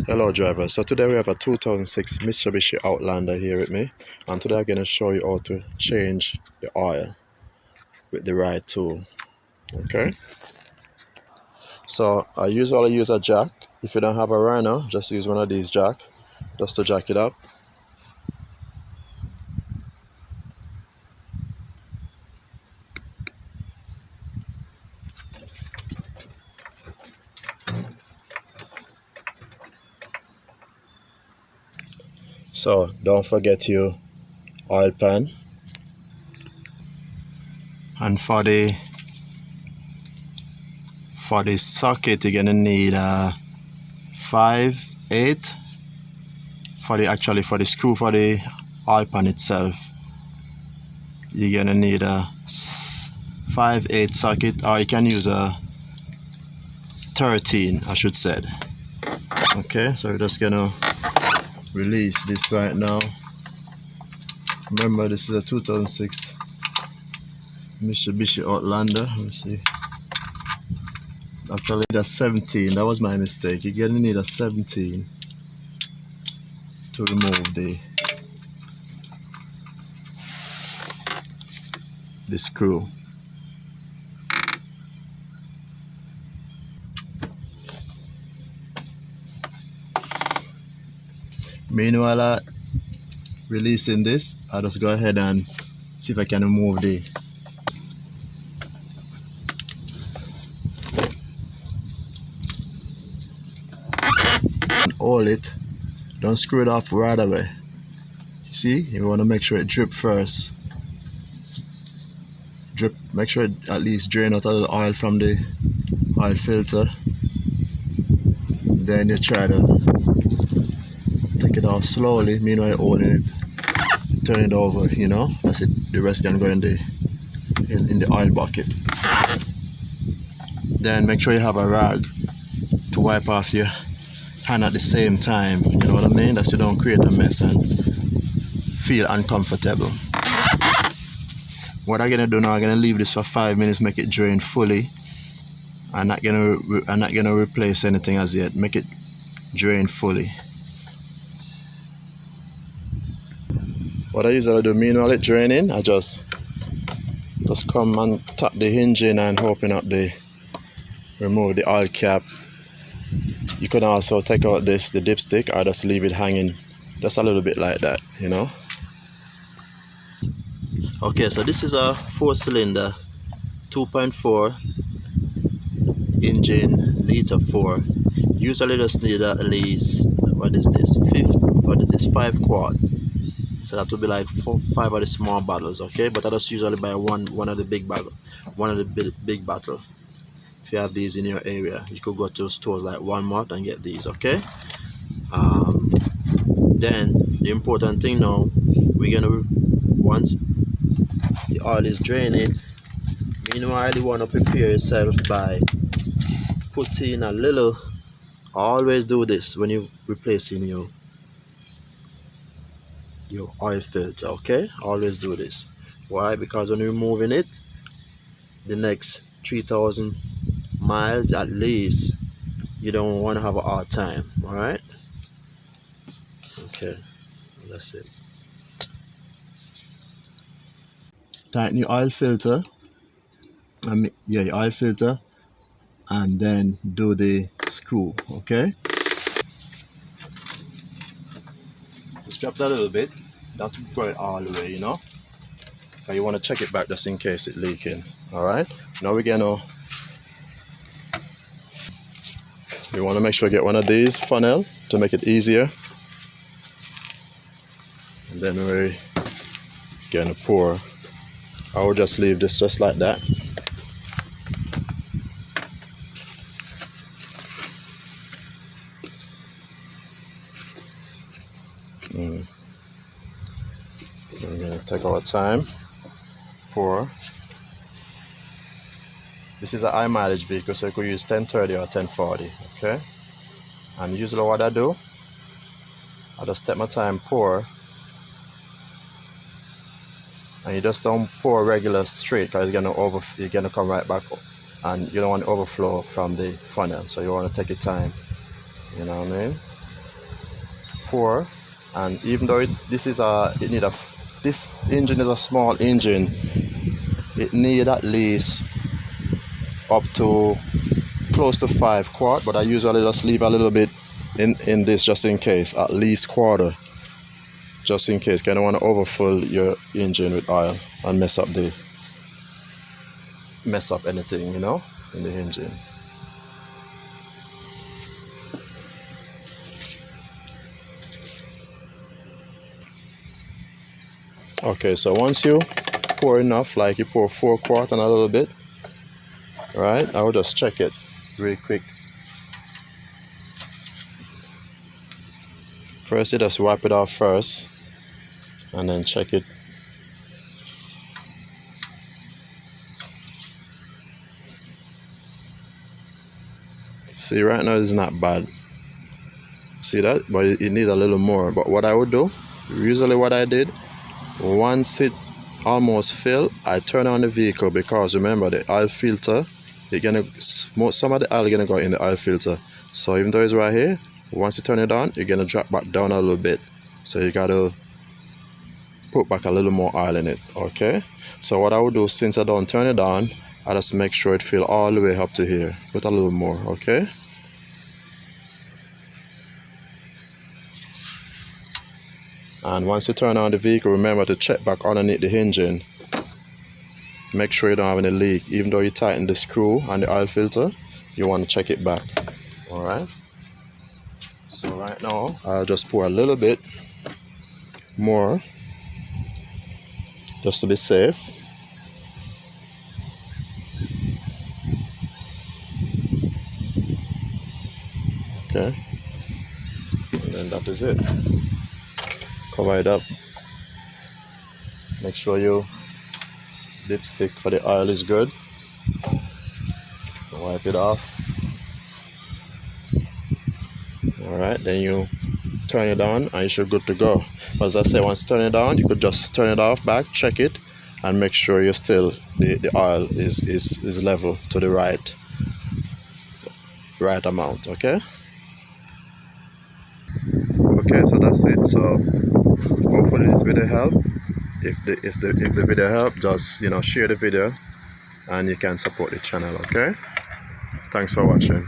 Hello drivers, so today we have a 2006 Mitsubishi Outlander here with me, and today I'm going to show you how to change the oil with the right tool. Okay, so I usually use a jack. If you don't have a runner, just use one of these jack just to jack it up. So don't forget your oil pan, and for the socket you're gonna need a 5/8 for the screw for the oil pan itself. You're gonna need a 5/8 socket, or you can use a 13, I should say. Okay, so we're just gonna release this right now. Remember, this is a 2006 Mitsubishi Outlander. Let me see. Actually, that's 17. That was my mistake. You're gonna need a 17 to remove the screw. Meanwhile, releasing this, I'll just go ahead and see if I can remove the and hold it. Don't screw it off right away. You see, you want to make sure it drip first. Drip, make sure it at least drain out all the oil from the oil filter. Then you try to take it off slowly, meanwhile you're holding it. Turn it over, you know, that's it. The rest can go in the oil bucket. Then make sure you have a rag to wipe off your hand at the same time. You know what I mean? That you don't create a mess and feel uncomfortable. What I'm gonna do now, I'm gonna leave this for 5 minutes, make it drain fully. I'm not gonna replace anything as yet. Make it drain fully. What I usually do, meanwhile it draining, I just come and tap the hinge in and open up remove the oil cap. You can also take out the dipstick, or just leave it hanging just a little bit like that, you know. Okay, so this is a 4-cylinder 2.4 engine, liter 4. Usually just need at least, what is this, 5 quart. So that would be like 5 of the small bottles, okay? But I just usually buy one of the big big bottle. If you have these in your area, you could go to stores like Walmart and get these, okay? Then the important thing now, once the oil is draining, meanwhile you want to prepare yourself by putting a little. Always do this when you're replacing your oil filter, okay? Always do this. Why? Because when you're moving it the next 3,000 miles at least, you don't want to have a hard time. All right, okay, that's it. Tighten your oil filter, your oil filter, and then do the screw, okay? Just drop that a little bit, don't go it all the way, you know, and you want to check it back just in case it's leaking. All right, now we want to make sure you get one of these funnel to make it easier, and then we're gonna pour. I will just leave this just like that. We're gonna take our time, pour. This is a high mileage vehicle, so you could use 1030 or 1040, okay? And usually what I do, I just take my time, pour, and you just don't pour regular straight, because you're gonna come right back up, and you don't want to overflow from the funnel, so you want to take your time, you know what I mean? pour. And even though this engine is a small engine, it need at least up to close to 5 quart, but I usually just leave a little bit in this just in case, at least quarter, just in case. You don't want to overfill your engine with oil and mess up anything, you know, in the engine. Okay, so once you pour enough, like you pour 4 quart and a little bit, right, I will just check it real quick. First you just wipe it off first and then check it. See, right now it's not bad. See that? But it needs a little more. But what I would do, usually what I did, once it almost filled, I turn on the vehicle, because remember the oil filter, some of the oil is gonna go in the oil filter. So even though it's right here, once you turn it on, you're gonna drop back down a little bit. So you gotta put back a little more oil in it. Okay. So what I would do, since I don't turn it on, I just make sure it fill all the way up to here. Put a little more. Okay. And once you turn on the vehicle, remember to check back underneath the engine. Make sure you don't have any leak. Even though you tighten the screw and the oil filter, you want to check it back. Alright. So right now, I'll just pour a little bit more, just to be safe. Okay. And then that is it. Cover it up. Make sure your dipstick for the oil is good. Wipe it off. Alright, then you turn it on and you should be good to go. As I say, once you turn it on, you could just turn it off back, check it, and make sure you're still the oil is level to the right amount. Okay. Okay, so that's it. So hopefully this video helped. If the video helped, just share the video and you can support the channel. Okay, thanks for watching.